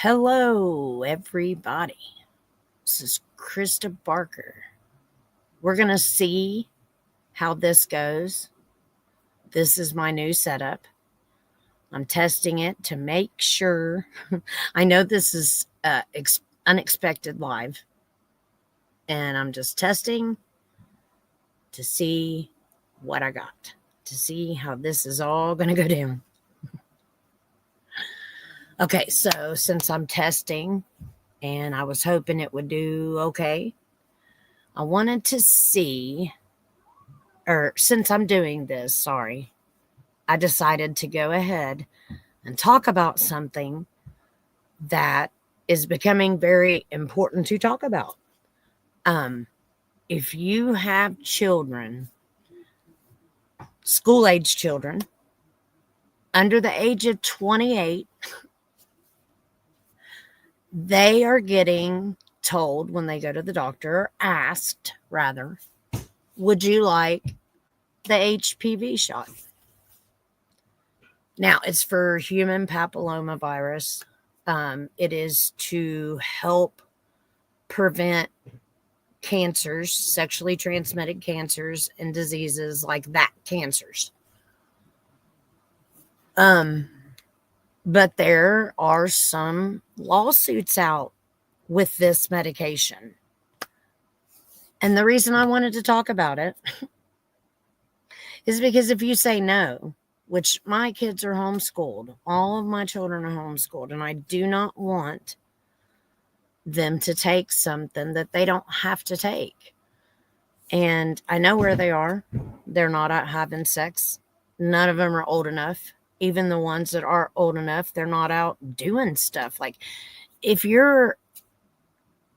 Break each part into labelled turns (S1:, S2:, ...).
S1: Hello, everybody. This is Krista Barker. We're going to see how this goes. This is my new setup. I'm testing it to make sure. I know this is unexpected live, and I'm just testing to see what I got, to see how this is all going to go down. Okay, so since I'm testing, and I was hoping it would do okay, I wanted to see, or since I'm doing this, I decided to go ahead and talk about something that is becoming very important to talk about. If you have children, school age children, under the age of 28, they are getting told when they go to the doctor, or asked rather, would you like the HPV shot? Now, it's for human papillomavirus. It is to help prevent cancers, sexually transmitted cancers, and diseases like that cancers. But there are some lawsuits out with this medication. And the reason I wanted to talk about it is because if you say no, which my kids are homeschooled, all of my children are homeschooled, and I do not want them to take something that they don't have to take. And I know where they are. They're not out having sex. None of them are old enough. Even the ones that are old enough, they're not out doing stuff. Like,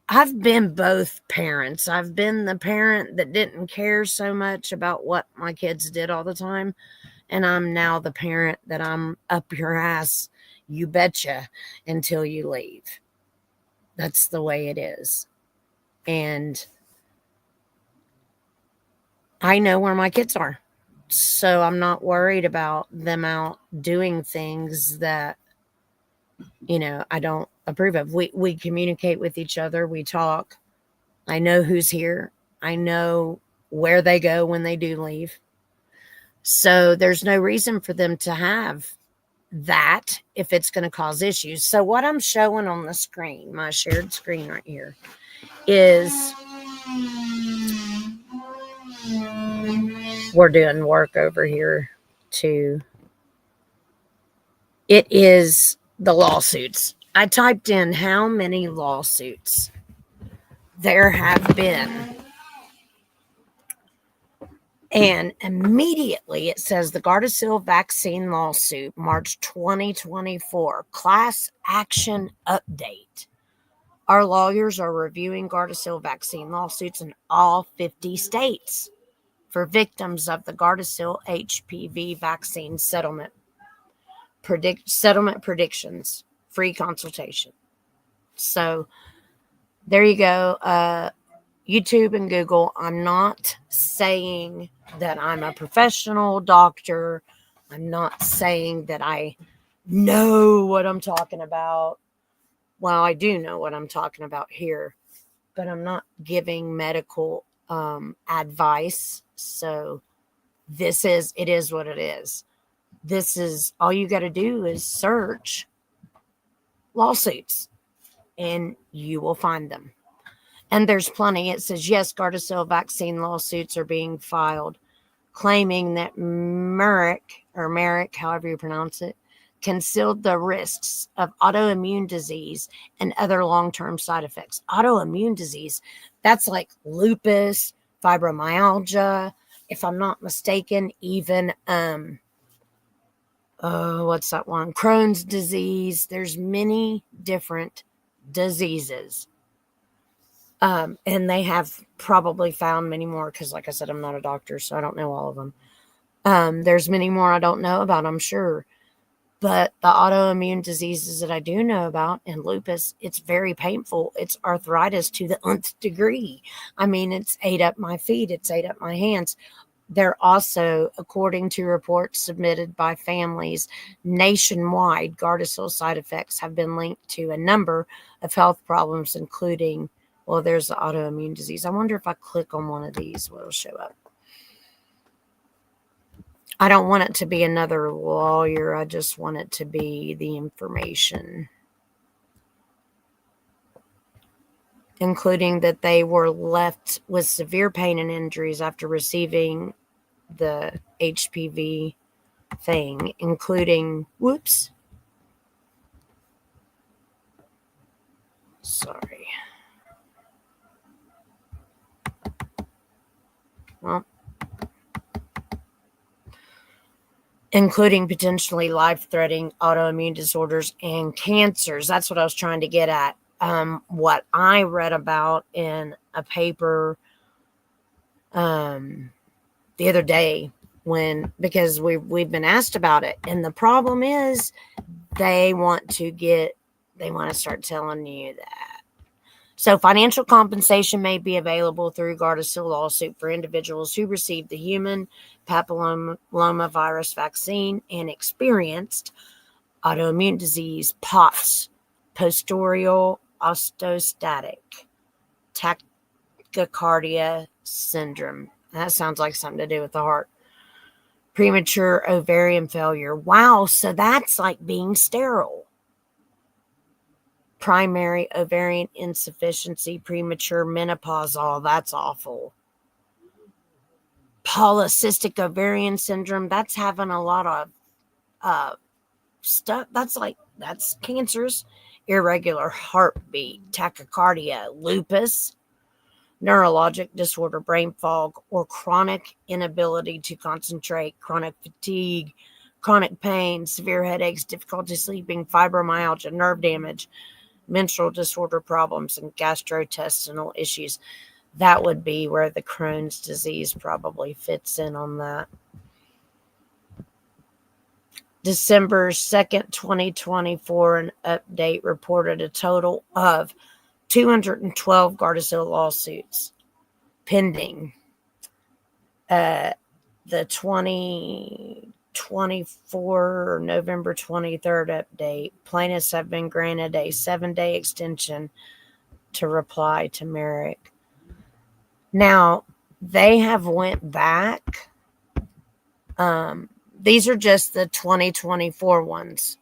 S1: I've been both parents. I've been the parent that didn't care so much about what my kids did all the time. And I'm now the parent that I'm up your ass, you betcha, until you leave. That's the way it is. And I know where my kids are. So I'm not worried about them out doing things that, I don't approve of. We communicate with each other. We talk. I know who's here. I know where they go when they do leave. So there's no reason for them to have that if it's going to cause issues. So what I'm showing on the screen, my shared screen right here, is we're doing work over here too. It is the lawsuits. I typed in how many lawsuits there have been. And immediately it says the Gardasil vaccine lawsuit, March 2024, class action update. Our lawyers are reviewing Gardasil vaccine lawsuits in all 50 states for victims of the Gardasil HPV vaccine settlement predictions, free consultation. So there you go. YouTube and Google. I'm not saying that I'm a professional doctor. I'm not saying that I know what I'm talking about. Well, I do know what I'm talking about here, but I'm not giving medical advice. So it is what it is. This is all you got to do is search lawsuits and you will find them. And there's plenty. It says, yes, Gardasil vaccine lawsuits are being filed, claiming that Merrick, however you pronounce it, concealed the risks of autoimmune disease and other long-term side effects. Autoimmune disease, that's like lupus, fibromyalgia, if I'm not mistaken, even, what's that one? Crohn's disease. There's many different diseases. And they have probably found many more because, like I said, I'm not a doctor, so I don't know all of them. There's many more I don't know about, I'm sure. But the autoimmune diseases that I do know about, and lupus, it's very painful. It's arthritis to the nth degree. I mean, it's ate up my feet. It's ate up my hands. They're also, according to reports submitted by families nationwide, Gardasil side effects have been linked to a number of health problems, including, well, there's the autoimmune disease. I wonder if I click on one of these, what will show up. I don't want it to be another lawyer. I just want it to be the information, including that they were left with severe pain and injuries after receiving the HPV thing, including, whoops, sorry. Well, including potentially life-threatening autoimmune disorders and cancers. That's what I was trying to get at. What I read about in a paper the other day, because we've been asked about it, and the problem is they want to start telling you that. So financial compensation may be available through Gardasil lawsuit for individuals who received the human papillomavirus vaccine and experienced autoimmune disease, POTS, post-oral orthostatic tachycardia syndrome. That sounds like something to do with the heart. Premature ovarian failure. Wow, so that's like being sterile. Primary ovarian insufficiency, premature menopause. Oh, that's awful. Polycystic ovarian syndrome. That's having a lot of stuff. That's cancers. Irregular heartbeat, tachycardia, lupus, neurologic disorder, brain fog, or chronic inability to concentrate, chronic fatigue, chronic pain, severe headaches, difficulty sleeping, fibromyalgia, nerve damage, menstrual disorder problems, and gastrointestinal issues. That would be where the Crohn's disease probably fits in on that. December 2nd, 2024, an update reported a total of 212 Gardasil lawsuits pending. The 2024 November 23rd update, plaintiffs have been granted a 7-day extension to reply to Merrick. Now, they have went back. These are just the 2024 ones.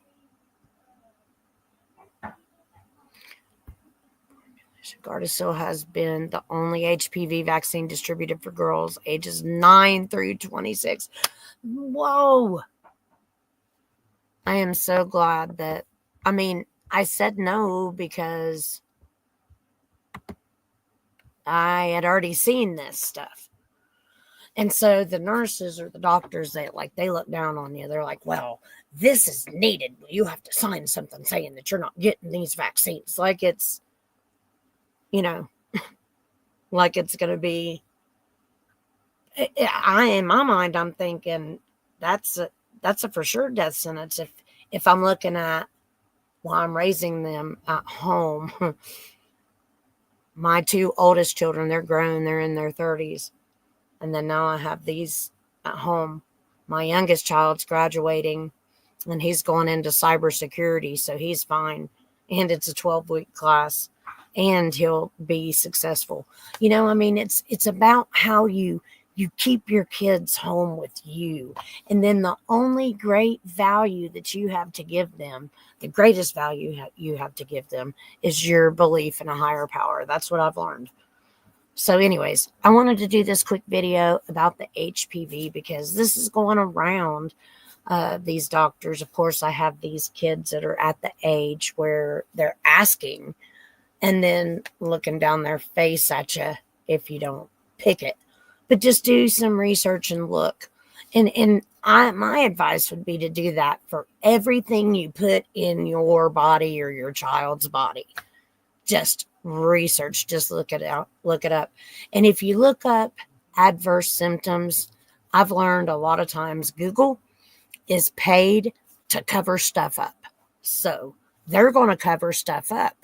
S1: Gardasil has been the only HPV vaccine distributed for girls ages 9 through 26. Whoa. I am so glad that, I said no because I had already seen this stuff. And so the nurses or the doctors, they look down on you. They're like, well, this is needed. You have to sign something saying that you're not getting these vaccines. Like it's, like it's going to be, in my mind, I'm thinking that's a for sure death sentence. If I'm looking at, while I'm raising them at home, my 2 oldest children, they're grown, they're in their 30s. And then now I have these at home. My youngest child's graduating and he's going into cybersecurity, so he's fine. And it's a 12-week class and he'll be successful. It's about how you keep your kids home with you. And then the only great value that you have to give them, the greatest value you have to give them, is your belief in a higher power. That's what I've learned. So anyways, I wanted to do this quick video about the HPV because this is going around these doctors. Of course, I have these kids that are at the age where they're asking and then looking down their face at you if you don't pick it. But just do some research and look. And my advice would be to do that for everything you put in your body or your child's body. Just research, just look it up. And if you look up adverse symptoms, I've learned a lot of times Google is paid to cover stuff up. So they're going to cover stuff up.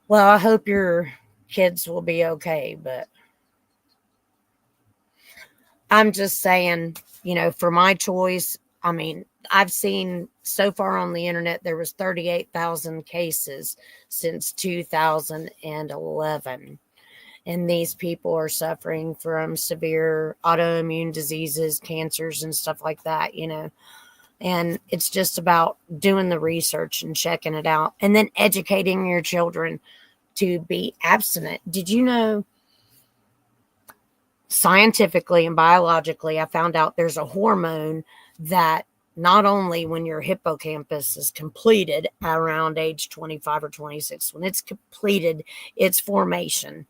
S1: Well, I hope your kids will be okay, but I'm just saying, for my choice, I mean, I've seen so far on the internet, there was 38,000 cases since 2011. And these people are suffering from severe autoimmune diseases, cancers, and stuff like that. And it's just about doing the research and checking it out and then educating your children to be abstinent. Did you know, scientifically and biologically, I found out there's a hormone that not only when your hippocampus is completed around age 25 or 26, when it's completed its formation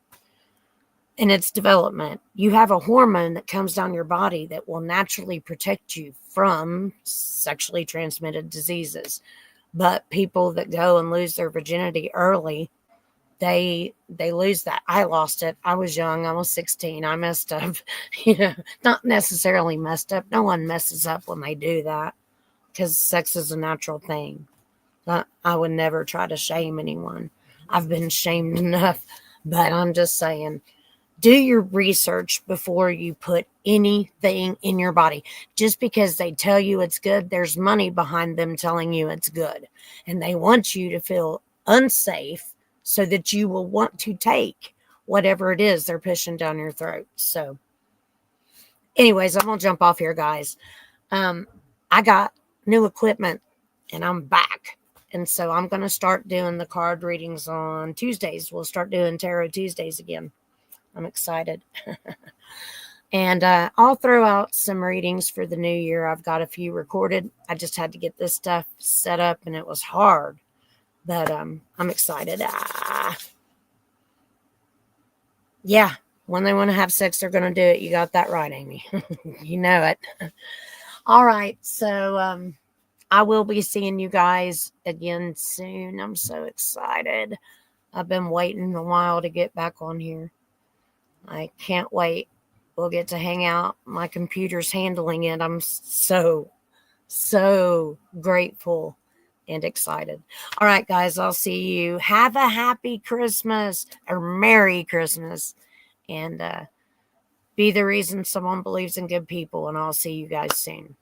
S1: and its development, you have a hormone that comes down your body that will naturally protect you from sexually transmitted diseases. But people that go and lose their virginity early, they lose that. I lost it. I was young. I was 16. I messed up. Not necessarily messed up. No one messes up when they do that because sex is a natural thing. I would never try to shame anyone. I've been shamed enough, but I'm just saying, do your research before you put anything in your body. Just because they tell you it's good, there's money behind them telling you it's good. And they want you to feel unsafe so that you will want to take whatever it is they're pushing down your throat. So, anyways, I'm going to jump off here, guys. I got new equipment and I'm back. And so I'm going to start doing the card readings on Tuesdays. We'll start doing Tarot Tuesdays again. I'm excited. And I'll throw out some readings for the new year. I've got a few recorded. I just had to get this stuff set up and it was hard. But I'm excited. Yeah, when they want to have sex, they're going to do it. You got that right, Amy. You know it. All right. So I will be seeing you guys again soon. I'm so excited. I've been waiting a while to get back on here. I can't wait. We'll get to hang out. My computer's handling it. I'm so grateful and excited. All right, guys, I'll see you. Have a happy Christmas or Merry Christmas. And be the reason someone believes in good people. And I'll see you guys soon.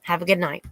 S1: Have a good night.